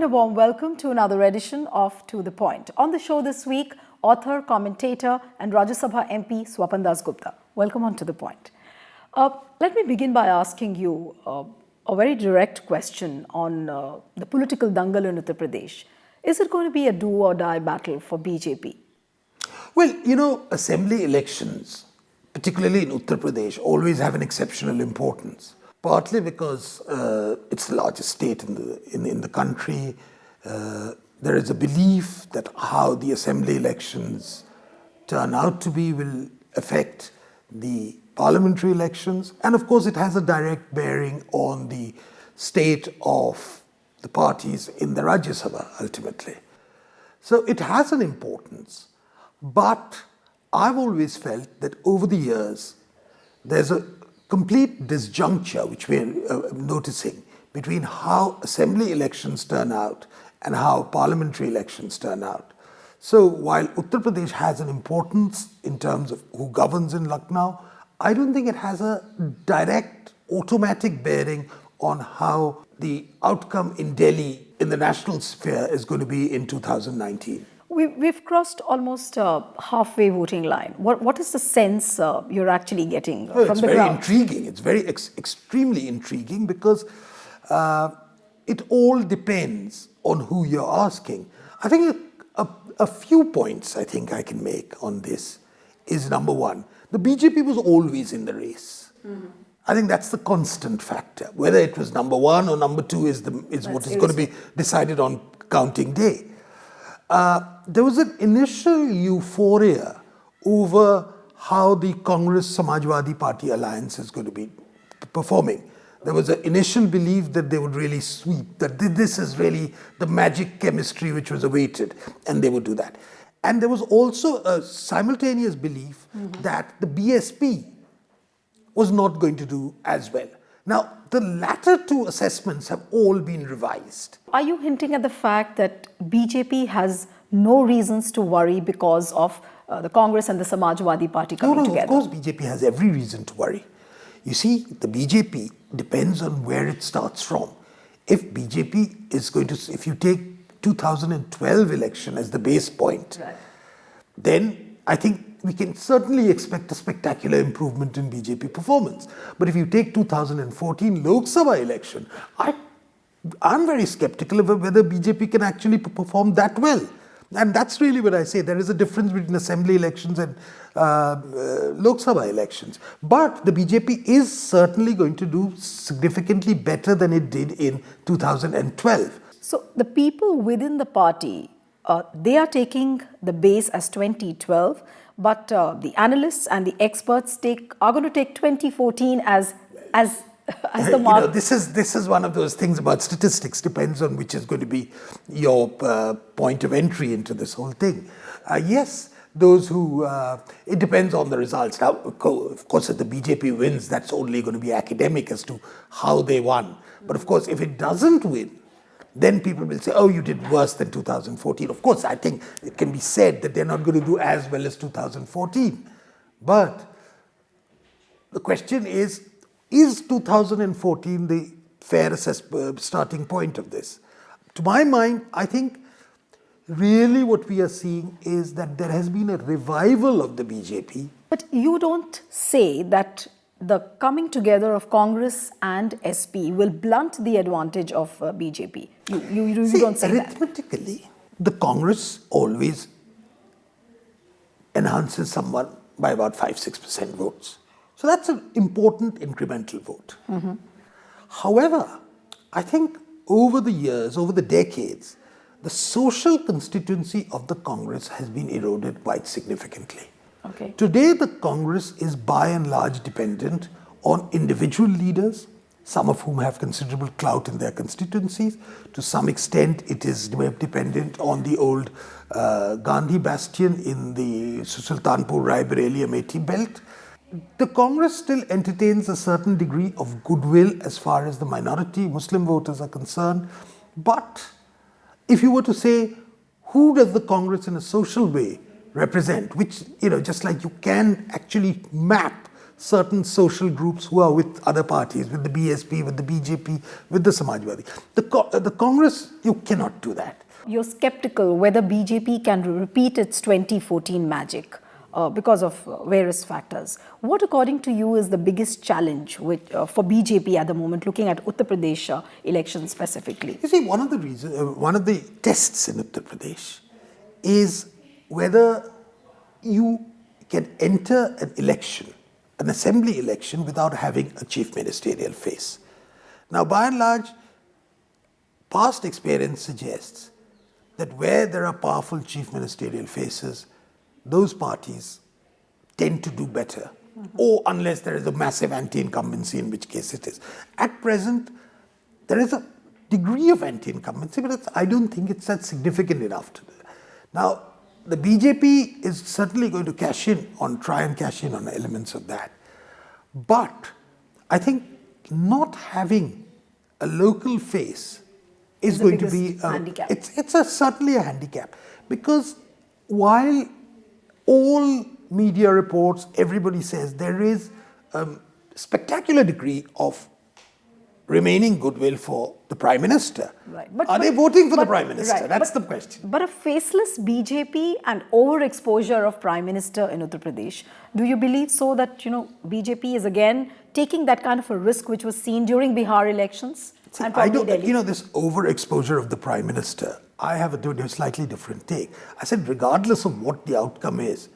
a warm welcome to another edition of To The Point. On the show this week, author, commentator and Rajya Sabha MP Swapan Dasgupta. Welcome on To The Point. Let me begin by asking you a very direct question on the political dangal in Uttar Pradesh. Is it going to be a do or die battle for BJP? Well, assembly elections, particularly in Uttar Pradesh, always have an exceptional importance. Partly because it's the largest state in the country. There is a belief that how the assembly elections turn out to be will affect the parliamentary elections. And of course, it has a direct bearing on the state of the parties in the Rajya Sabha, ultimately. So it has an importance. But I've always felt that over the years, there's a complete disjuncture which we're noticing between how assembly elections turn out and how parliamentary elections turn out. So while Uttar Pradesh has an importance in terms of who governs in Lucknow, I don't think it has a direct automatic bearing on how the outcome in Delhi in the national sphere is going to be in 2019. We've crossed almost halfway voting line. What is the sense you're actually getting from the ground? It's very intriguing. It's very extremely intriguing because it all depends on who you're asking. I think a few points I think I can make on this is number one, the BJP was always in the race. Mm-hmm. I think that's the constant factor. Whether it was number one or number two is what is going to be decided on counting day. There was an initial euphoria over how the Congress Samajwadi Party alliance is going to be performing. There was an initial belief that they would really sweep, that this is really the magic chemistry which was awaited, and they would do that. And there was also a simultaneous belief that the BSP was not going to do as well. Now, the latter two assessments have all been revised. Are you hinting at the fact that BJP has no reasons to worry because of the Congress and the Samajwadi Party coming together? Of course BJP has every reason to worry. You see, the BJP depends on where it starts from. If BJP is going to, if you take 2012 election as the base point, right, then I think we can certainly expect a spectacular improvement in BJP performance. But if you take 2014 Lok Sabha election, I'm very skeptical of whether BJP can actually perform that well. And that's really what I say. There is a difference between assembly elections and Lok Sabha elections. But the BJP is certainly going to do significantly better than it did in 2012. So the people within the party, they are taking the base as 2012, but the analysts and the experts are going to take 2014 as the mark. This is one of those things about statistics. Depends on which is going to be your point of entry into this whole thing. Yes, those who it depends on the results. Now, of course, if the BJP wins, that's only going to be academic as to how they won. But of course, if it doesn't win, then people will say, oh, you did worse than 2014. Of course, I think it can be said that they're not going to do as well as 2014. But the question is 2014 the fair starting point of this? To my mind, I think really what we are seeing is that there has been a revival of the BJP. But you don't say that the coming together of Congress and SP will blunt the advantage of BJP. You don't say that. Arithmetically, the Congress always enhances someone by about 5-6% votes. So that's an important incremental vote. Mm-hmm. However, I think over the years, over the decades, the social constituency of the Congress has been eroded quite significantly. Okay. Today, the Congress is by and large dependent on individual leaders, some of whom have considerable clout in their constituencies. To some extent, it is dependent on the old Gandhi bastion in the Sultanpur Raebareli Amethi belt. The Congress still entertains a certain degree of goodwill as far as the minority Muslim voters are concerned. But if you were to say, who does the Congress in a social way represent, which, just like you can actually map certain social groups who are with other parties, with the BSP, with the BJP, with the Samajwadi. The Congress, you cannot do that. You're skeptical whether BJP can repeat its 2014 magic because of various factors. What, according to you, is the biggest challenge for BJP at the moment, looking at Uttar Pradesh elections specifically? You see, one of the tests in Uttar Pradesh is whether you can enter an election, an assembly election, without having a chief ministerial face. Now, by and large, past experience suggests that where there are powerful chief ministerial faces, those parties tend to do better, or unless there is a massive anti-incumbency, in which case it is. At present, there is a degree of anti-incumbency, but I don't think it's that significant enough to do. Now, the BJP is certainly going to try and cash in on elements of that. But I think not having a local face is going to be handicap. It's certainly a handicap, because while all media reports, everybody says there is a spectacular degree of remaining goodwill for the Prime Minister. Right. Are they voting for the Prime Minister? Right. That's the question. But a faceless BJP and overexposure of Prime Minister in Uttar Pradesh, do you believe so that, BJP is again taking that kind of a risk which was seen during Bihar elections? See, I don't, this overexposure of the Prime Minister, I have a slightly different take. I said, regardless of what the outcome is,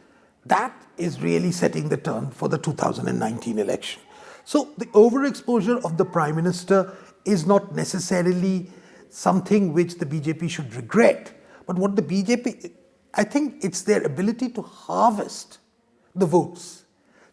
that is really setting the tone for the 2019 election. So the overexposure of the Prime Minister is not necessarily something which the BJP should regret. But what the BJP, I think it's their ability to harvest the votes.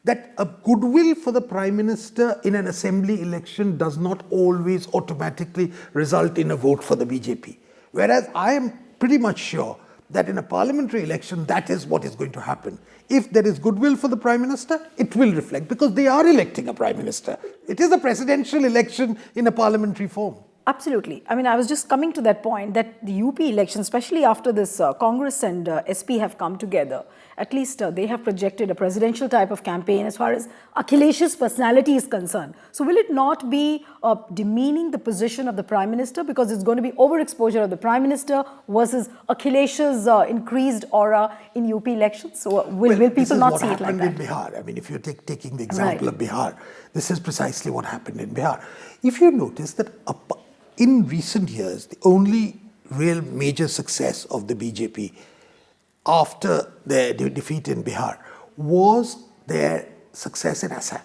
That a goodwill for the Prime Minister in an assembly election does not always automatically result in a vote for the BJP. Whereas I am pretty much sure that in a parliamentary election, that is what is going to happen. If there is goodwill for the Prime Minister, it will reflect, because they are electing a Prime Minister. It is a presidential election in a parliamentary form. Absolutely. I mean, I was just coming to that point that the UP election, especially after this Congress and SP have come together, at least they have projected a presidential type of campaign as far as Akhilesh's personality is concerned. So will it not be demeaning the position of the Prime Minister, because it's going to be overexposure of the Prime Minister versus Akhilesh's increased aura in UP elections? So will people not see it like that? This is what happened in Bihar. I mean, if you're taking the example of Bihar, this is precisely what happened in Bihar. If you notice that in recent years, the only real major success of the BJP after their defeat in Bihar was their success in Assam.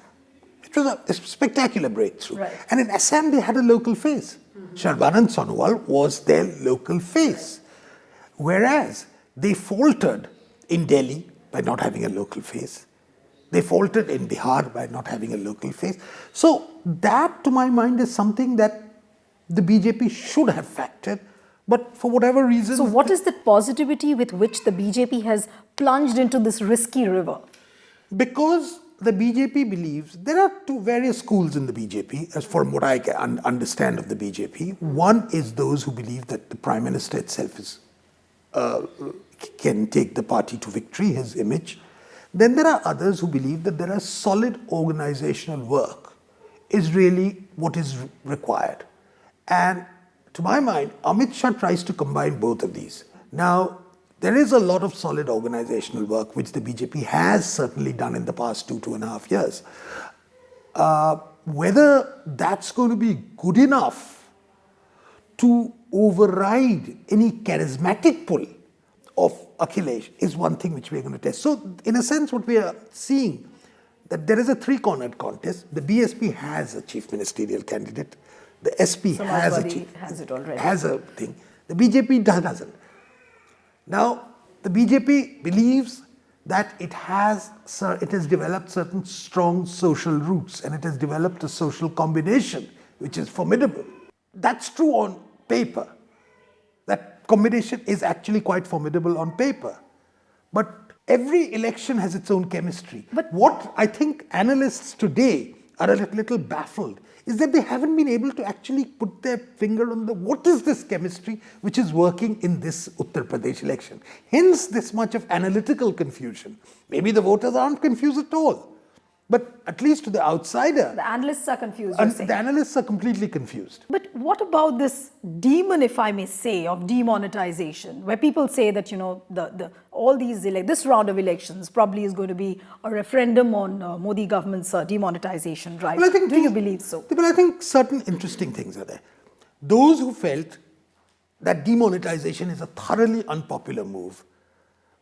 It was a spectacular breakthrough. Right. And in Assam, they had a local face. Sarbanand Sonowal was their local face. Whereas they faltered in Delhi by not having a local face. They faltered in Bihar by not having a local face. So that, to my mind, is something that the BJP should have factored, but for whatever reason... So what is the positivity with which the BJP has plunged into this risky river? Because the BJP believes, there are various schools in the BJP, as from what I can understand of the BJP. One is those who believe that the Prime Minister itself can take the party to victory, his image. Then there are others who believe that there are solid organizational work is really what is required. And to my mind, Amit Shah tries to combine both of these. Now, there is a lot of solid organizational work which the BJP has certainly done in the past 2.5 years. Whether that's going to be good enough to override any charismatic pull of Akhilesh is one thing which we are going to test. So, in a sense, what we are seeing, that there is a three-cornered contest. The BSP has a chief ministerial candidate. The SP has a thing. The BJP doesn't. Now, the BJP believes that it has developed certain strong social roots, and it has developed a social combination which is formidable. That's true on paper. That combination is actually quite formidable on paper. But every election has its own chemistry. But what I think analysts today are a little baffled is that they haven't been able to actually put their finger on what is this chemistry which is working in this Uttar Pradesh election. Hence this much of analytical confusion. Maybe the voters aren't confused at all. But at least to the outsider, The analysts are confused, you're saying. the analysts are completely confused. But what about this demon, if I may say, of demonetization, where people say that, all these, this round of elections probably is going to be a referendum on Modi government's demonetization drive. Well, I think Do you believe so? But I think certain interesting things are there. Those who felt that demonetization is a thoroughly unpopular move,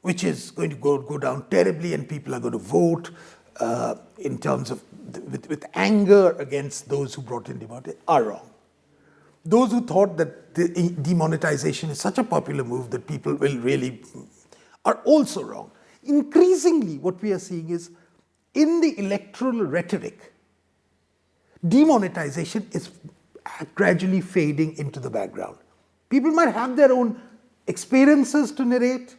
which is going to go down terribly and people are going to vote in terms of with anger against those who brought in demonetization, are wrong. Those who thought that the demonetization is such a popular move that people will really are also wrong. Increasingly, what we are seeing is in the electoral rhetoric, demonetization is gradually fading into the background. People might have their own experiences to narrate.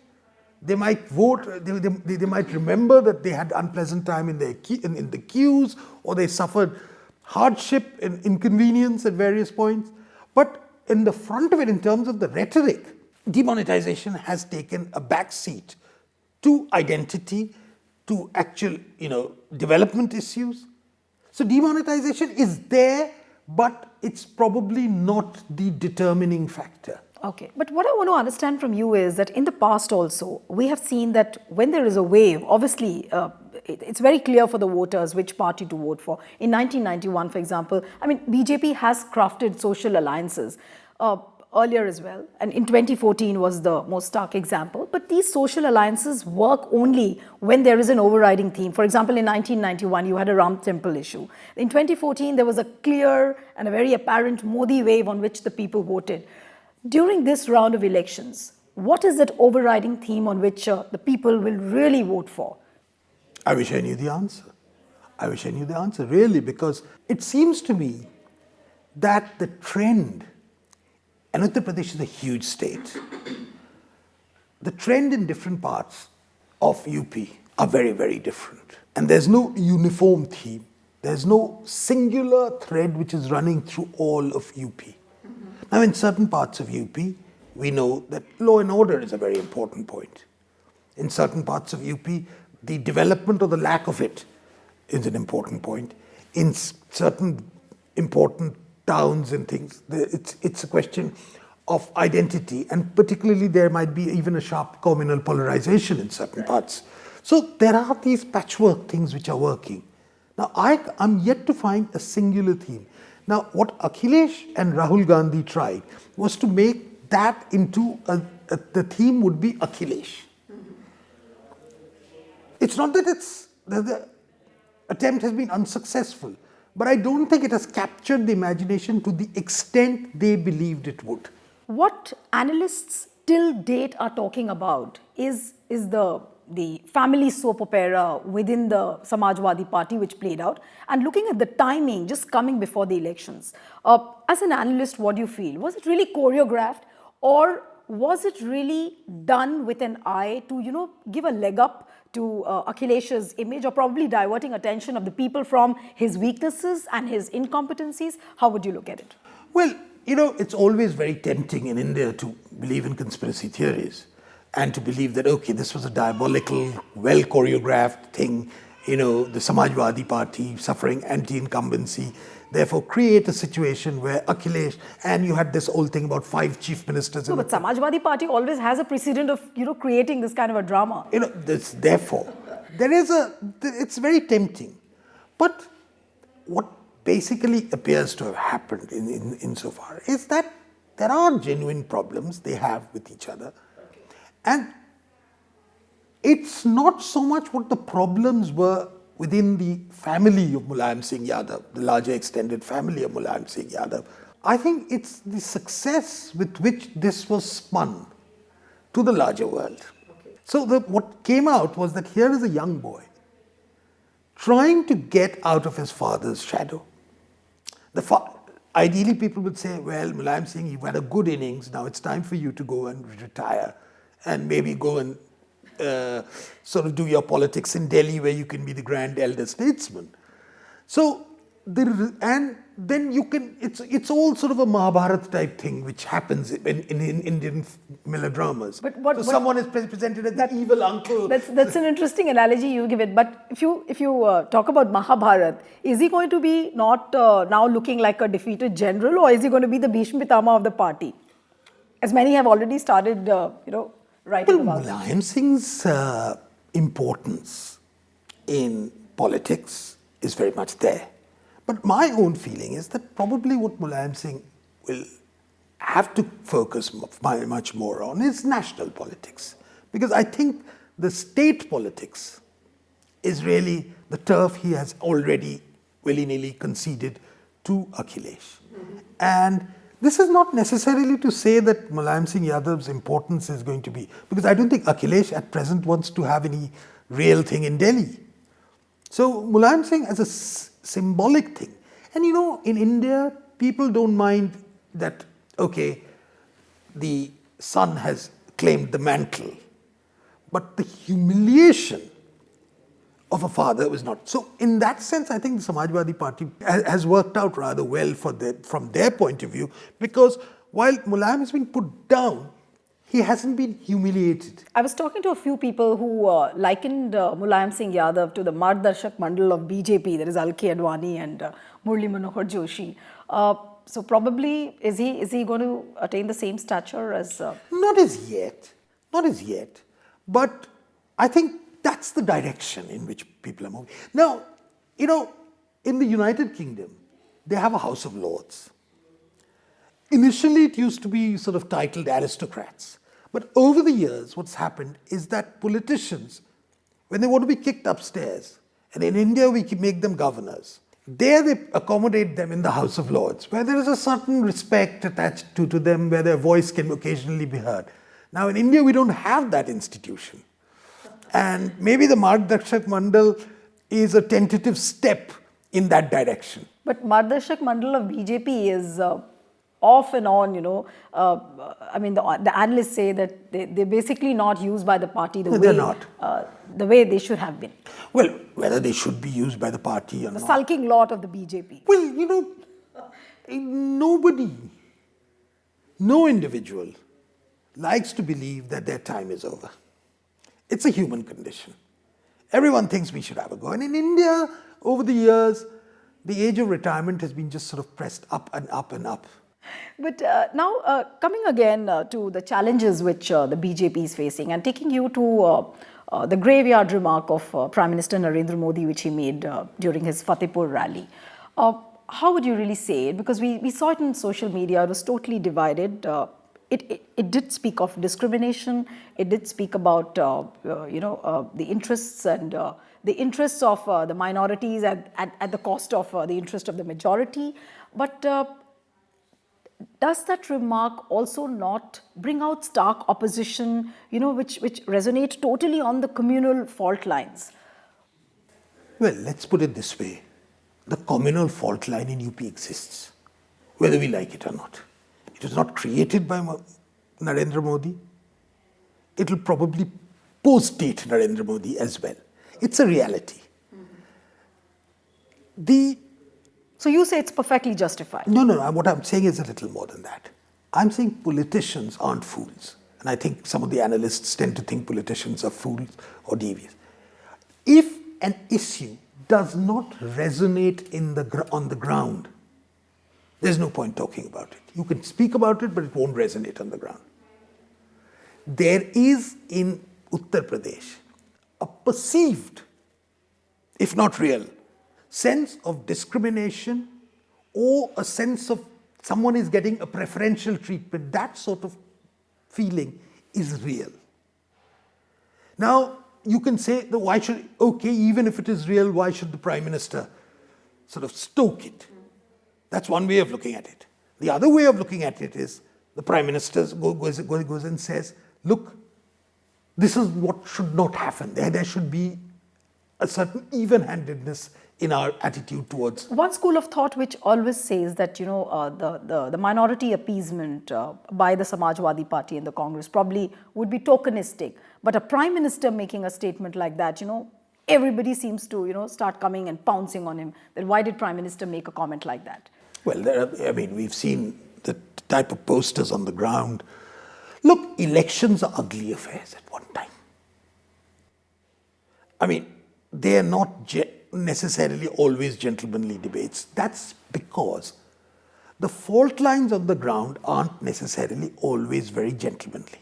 They might vote, they might remember that they had unpleasant time in the queues, or they suffered hardship and inconvenience at various points. But in the front of it, in terms of the rhetoric, demonetization has taken a back seat to identity, to actual, development issues. So demonetization is there, but it's probably not the determining factor. Okay, but what I want to understand from you is that in the past also, we have seen that when there is a wave, obviously, it's very clear for the voters which party to vote for. In 1991, for example, BJP has crafted social alliances earlier as well. And in 2014 was the most stark example. But these social alliances work only when there is an overriding theme. For example, in 1991, you had a Ram Temple issue. In 2014, there was a clear and a very apparent Modi wave on which the people voted. During this round of elections, what is that overriding theme on which the people will really vote for? I wish I knew the answer. I wish I knew the answer, really, because it seems to me that the trend, and Uttar Pradesh is a huge state, the trend in different parts of UP are very, very different. And there's no uniform theme. There's no singular thread which is running through all of UP. Now, in certain parts of UP, we know that law and order is a very important point. In certain parts of UP, the development or the lack of it is an important point. In certain important towns and things, it's a question of identity, and particularly there might be even a sharp communal polarization in certain parts. So there are these patchwork things which are working. Now, I'm yet to find a singular theme. Now, what Akhilesh and Rahul Gandhi tried was to make that into the theme would be Akhilesh. It's not that the attempt has been unsuccessful, but I don't think it has captured the imagination to the extent they believed it would. What analysts till date are talking about is the family soap opera within the Samajwadi Party which played out, and looking at the timing just coming before the elections. As an analyst, what do you feel? Was it really choreographed, or was it really done with an eye to, give a leg up to Akhilesh's image, or probably diverting attention of the people from his weaknesses and his incompetencies? How would you look at it? Well, it's always very tempting in India to believe in conspiracy theories and to believe that, okay, this was a diabolical, well-choreographed thing, the Samajwadi Party suffering anti-incumbency, therefore create a situation where Akhilesh, and you had this whole thing about 5 chief ministers. No, but Samajwadi Party always has a precedent of, creating this kind of a drama. Therefore, it's very tempting. But what basically appears to have happened insofar is that there are genuine problems they have with each other. And it's not so much what the problems were within the family of Mulayam Singh Yadav, the larger extended family of Mulayam Singh Yadav. I think it's the success with which this was spun to the larger world. Okay. So what came out was that here is a young boy trying to get out of his father's shadow. Ideally, people would say, well, Mulayam Singh, you've had a good innings, now it's time for you to go and retire and maybe go and sort of do your politics in Delhi where you can be the grand elder statesman. So, and then you can, it's all sort of a Mahabharata type thing which happens in Indian melodramas. So someone is presented as the evil uncle. That's an interesting analogy you give it. But if you talk about Mahabharata, is he going to be not now looking like a defeated general, or is he going to be the Bhishma Pitama of the party? As many have already started, writing about it. Mulayam Singh's importance in politics is very much there. But my own feeling is that probably what Mulayam Singh will have to focus much more on is national politics. Because I think the state politics is really the turf he has already willy-nilly conceded to Akhilesh. And this is not necessarily to say that Mulayam Singh Yadav's importance is going to be, because I don't think Akhilesh at present wants to have any real thing in Delhi. So Mulayam Singh as a symbolic thing. And in India, people don't mind that, okay, the son has claimed the mantle, but the humiliation of a father was not. So in that sense, I think the Samajwadi Party has worked out rather well from their point of view, because while Mulayam has been put down, he hasn't been humiliated. I was talking to a few people who likened Mulayam Singh Yadav to the Margdarshak Mandal of BJP, that is Alki Advani and Murli Manohar Joshi. So probably, is he going to attain the same stature as... Not as yet. But I think that's the direction in which people are moving. Now, in the United Kingdom, they have a House of Lords. Initially, it used to be sort of titled aristocrats. But over the years, what's happened is that politicians, when they want to be kicked upstairs, and in India we make them governors, there they accommodate them in the House of Lords, where there is a certain respect attached to them, where their voice can occasionally be heard. Now in India, we don't have that institution. And maybe the Margdarshak Mandal is a tentative step in that direction. But Margdarshak Mandal of BJP is off and on, the analysts say that they're basically not used by the party the way they should have been. Well, whether they should be used by the party or not. The sulking lot of the BJP. Well, no individual likes to believe that their time is over. It's a human condition. Everyone thinks we should have a go. And in India, over the years, the age of retirement has been just sort of pressed up and up and up. But now, coming again to the challenges which the BJP is facing, and taking you to the graveyard remark of Prime Minister Narendra Modi, which he made during his Fatehpur rally. How would you really say it? Because we saw it in social media, it was totally divided. It did speak of discrimination, it did speak about the interests and the interests of the minorities at the cost of the interest of the majority. But does that remark also not bring out stark opposition, which resonate totally on the communal fault lines? Well, let's put it this way. The communal fault line in UP exists, whether we like it or not. It was not created by Narendra Modi. It will probably post-date Narendra Modi as well. It's a reality. So you say it's perfectly justified? No. What I'm saying is a little more than that. I'm saying politicians aren't fools. And I think some of the analysts tend to think politicians are fools or devious. If an issue does not resonate on the ground, there's no point talking about it. You can speak about it, but it won't resonate on the ground. There is in Uttar Pradesh a perceived, if not real, sense of discrimination or a sense of someone is getting a preferential treatment. That sort of feeling is real. Now, you can say, even if it is real, why should the Prime Minister sort of stoke it? That's one way of looking at it. The other way of looking at it is the Prime Minister goes and says, look, this is what should not happen. There should be a certain even-handedness in our attitude towards... One school of thought which always says that, the minority appeasement by the Samajwadi Party and the Congress probably would be tokenistic. But a Prime Minister making a statement like that, everybody seems to, start coming and pouncing on him. Then why did Prime Minister make a comment like that? Well, we've seen the type of posters on the ground. Look, elections are ugly affairs at one time. They are not necessarily always gentlemanly debates. That's because the fault lines on the ground aren't necessarily always very gentlemanly.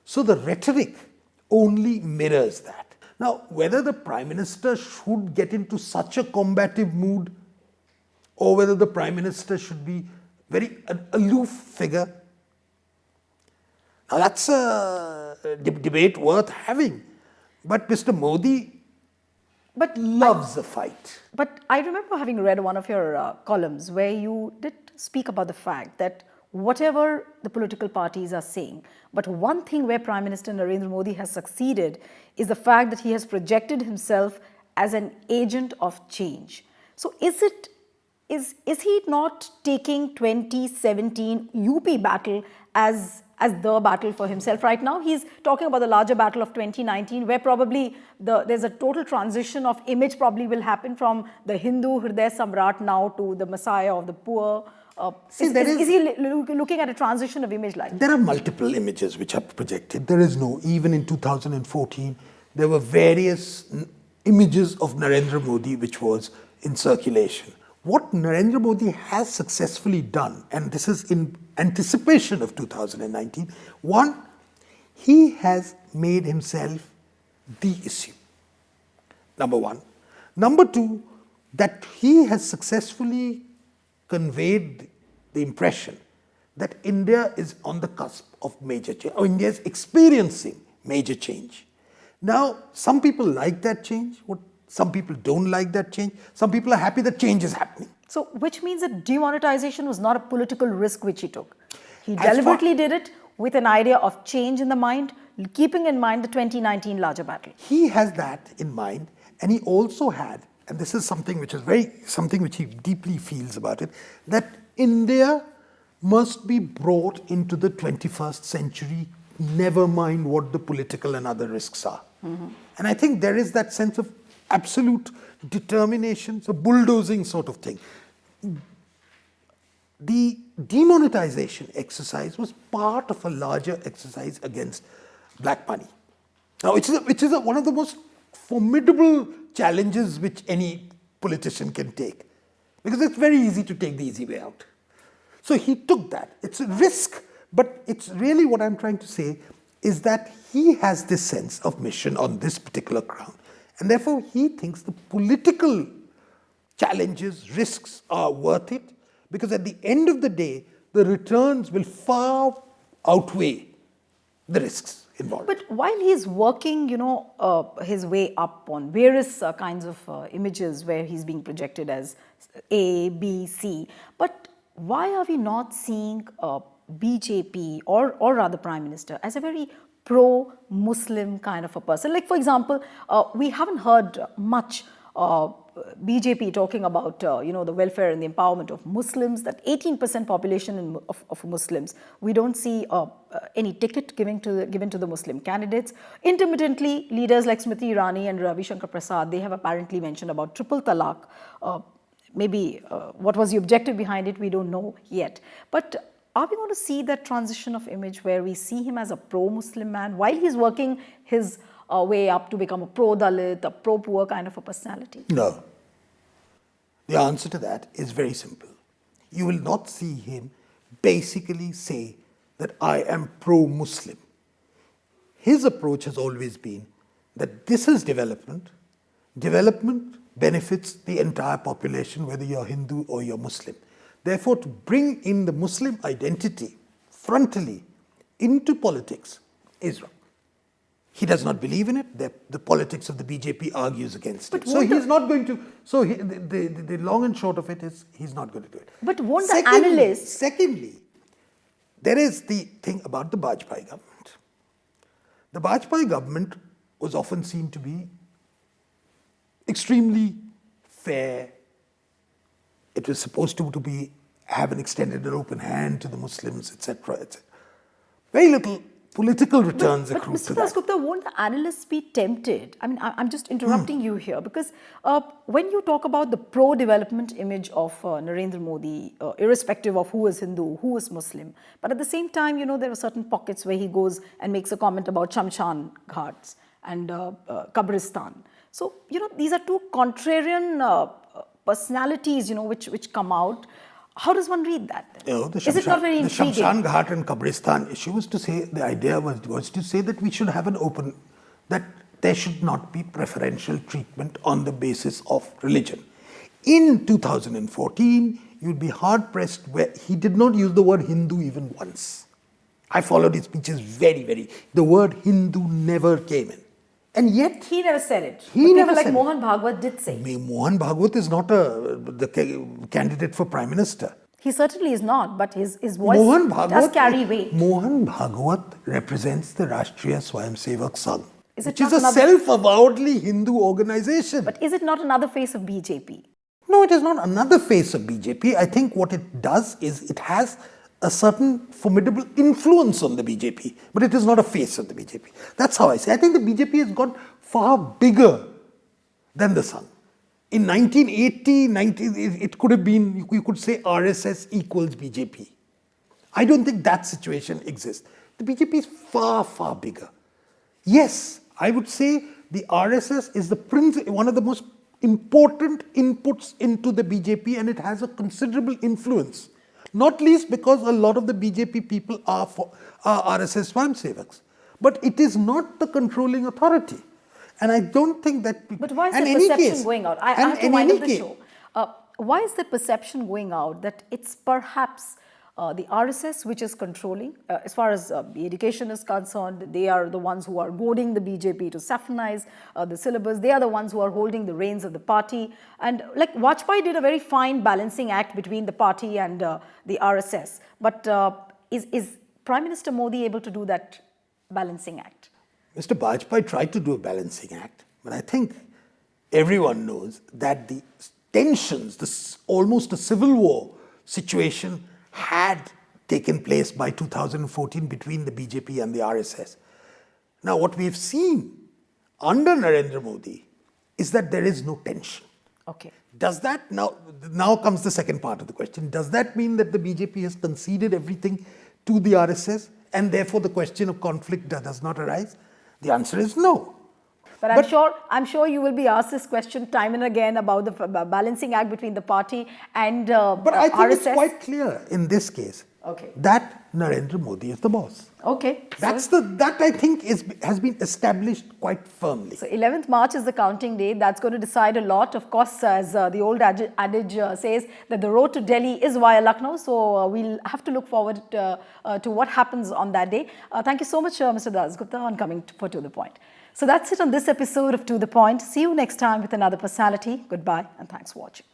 So the rhetoric only mirrors that. Now, whether the Prime Minister should get into such a combative mood or whether the Prime Minister should be an aloof figure, now that's a debate worth having. But Mr. Modi loves a fight. But I remember having read one of your columns where you did speak about the fact that whatever the political parties are saying, but one thing where Prime Minister Narendra Modi has succeeded is the fact that he has projected himself as an agent of change. So is he not taking 2017 UP battle as the battle for himself right now? He's talking about the larger battle of 2019, where probably there's a total transition of image probably will happen from the Hindu Hriday Samrat now to the Messiah of the poor. Is he looking at a transition of image like that? There are multiple images which are projected. Even in 2014, there were various images of Narendra Modi which was in circulation. What Narendra Modi has successfully done, and this is in anticipation of 2019, one, he has made himself the issue. Number one. Number two, that he has successfully conveyed the impression that India is on the cusp of major change, or India is experiencing major change. Now, some people like that change, some people don't like that change, some people are happy that change is happening. So, which means that demonetization was not a political risk which he took. He deliberately did it with an idea of change in the mind, keeping in mind the 2019 larger battle. He has that in mind, and he also had, and this is something which he deeply feels about it, that India must be brought into the 21st century, never mind what the political and other risks are. Mm-hmm. And I think there is that sense of absolute determination, so bulldozing sort of thing. The demonetization exercise was part of a larger exercise against black money. Now, which is one of the most formidable challenges which any politician can take, because it's very easy to take the easy way out. So he took that. It's a risk, but it's really what I'm trying to say is that he has this sense of mission on this particular ground, and therefore he thinks the political challenges, risks are worth it, because at the end of the day, the returns will far outweigh the risks involved. But while he's working, his way up on various kinds of images where he's being projected as A, B, C, but why are we not seeing BJP or rather Prime Minister as a very pro-Muslim kind of a person? Like, for example, we haven't heard much BJP talking about the welfare and the empowerment of Muslims, that 18% population of Muslims. We don't see any ticket given to the Muslim candidates. Intermittently, leaders like Smriti Irani and Ravi Shankar Prasad, they have apparently mentioned about triple talaq. Maybe what was the objective behind it, we don't know yet. But are we going to see that transition of image where we see him as a pro-Muslim man while he's working his way up to become a pro-Dalit, a pro-poor kind of a personality? No. The answer to that is very simple. You will not see him basically say that I am pro-Muslim. His approach has always been that this is development. Development benefits the entire population, whether you're Hindu or you're Muslim. Therefore, to bring in the Muslim identity frontally into politics is wrong. He does not believe in it. The politics of the BJP argues against it. So he's not going to. So the long and short of it is he's not going to do it. But won't the analysts? Secondly, there is the thing about the Bajpayee government. The Bajpayee government was often seen to be extremely fair. It was supposed to have an extended and open hand to the Muslims, etc., etc. Very little political returns But accrue Mr. to that. Dasgupta, won't the analysts be tempted? I mean, I'm just interrupting you here because when you talk about the pro-development image of Narendra Modi, irrespective of who is Hindu, who is Muslim, but at the same time, you know, there are certain pockets where he goes and makes a comment about Shamshan Ghats and Kabristan. So, you know, these are two contrarian personalities, you know, which come out. How does one read that then? You know, Is it not very the intriguing? Shamshan Ghat and Kabristan issue was to say, the idea was to say that we should have an open, that there should not be preferential treatment on the basis of religion. In 2014, you'd be hard pressed where he did not use the word Hindu even once. I followed his speeches the word Hindu never came in. And yet, He never said it. He But never people like said it. Mohan Bhagwat did say. Mohan Bhagwat is not the candidate for Prime Minister. He certainly is not, but his voice Mohan does Bhagwat, carry weight. Mohan Bhagwat represents the Rashtriya Swayamsevak Sangh, Is it which is not a another- self-avowedly Hindu organization. But is it not another face of BJP? No, it is not another face of BJP. I think what it does is it has a certain formidable influence on the BJP, but it is not a face of the BJP. That's how I say. I think the BJP has got far bigger than the Sangh. In 1980, it could have been, you could say RSS equals BJP. I don't think that situation exists. The BJP is far, far bigger. Yes, I would say the RSS is one of the most important inputs into the BJP, and it has a considerable influence. Not least because a lot of the BJP people are RSS Swayamsevaks. But it is not the controlling authority. And I don't think that... But why is and the in any perception case- going out? I and have to in wind any up the case- show. Why is the perception going out that it's perhaps the RSS which is controlling? As far as the education is concerned, they are the ones who are goading the BJP to saffronize the syllabus. They are the ones who are holding the reins of the party. And like Vajpayee did a very fine balancing act between the party and the RSS. But is Prime Minister Modi able to do that balancing act? Mr. Vajpayee tried to do a balancing act, but I think everyone knows that the tensions, almost a civil war situation had taken place by 2014 between the BJP and the RSS. Now, what we have seen under Narendra Modi is that there is no tension. Okay. Does that, now comes the second part of the question, does that mean that the BJP has conceded everything to the RSS and therefore the question of conflict does not arise? The answer is no. But I'm sure you will be asked this question time and again about the balancing act between the party and But I think RSS. it's quite clear in this case that Narendra Modi is the boss. Okay. That I think has been established quite firmly. So 11th March is the counting day. That's going to decide a lot. Of course, as the old adage says, that the road to Delhi is via Lucknow. So we'll have to look forward to what happens on that day. Thank you so much, Mr. Dasgupta, on coming To The Point. So that's it on this episode of To The Point. See you next time with another personality. Goodbye and thanks for watching.